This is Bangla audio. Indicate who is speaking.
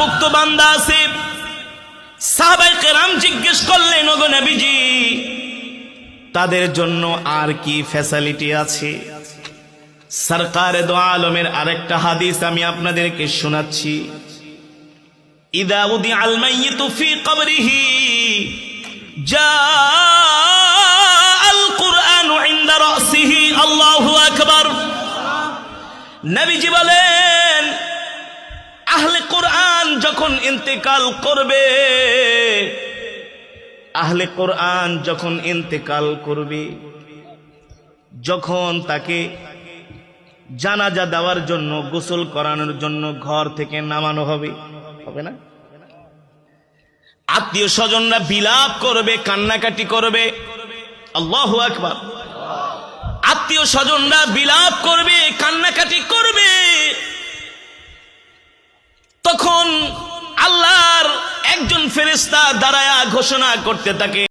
Speaker 1: মুক্ত বান্দা আছে। সাহাবায়ে কেরাম জিজ্ঞেস করলেন, ওগো নবীজি, তাদের জন্য আর কি ফ্যাসিলিটি আছে? সরকারে দো আলমের আরেকটা হাদিস আমি আপনাদেরকে শোনাচ্ছি। ইদা উদিআল মাইয়িতু ফি কবরিহি জাআল কুরআনু ইনদা রাসিহি। আল্লাহু আকবার। নবীজি বলেন, আহলে কোরআন যখন ইন্তেকাল করবে, আহলে কোরআন যখন ইন্তেকাল করবে, যখন তাকে জানাজা দেওয়ার জন্য, গোসল করানোর জন্য ঘর থেকে নামানো হবে, হবে না? আত্মীয় স্বজনরা বিলাপ করবে, কান্নাকাটি করবে। আল্লাহু আকবার। আত্মীয় স্বজনরা বিলাপ করবে, কান্নাকাটি করবে। তখন আল্লাহর একজন ফেরেশতা দাঁড়ায়া ঘোষণা করতে থাকে,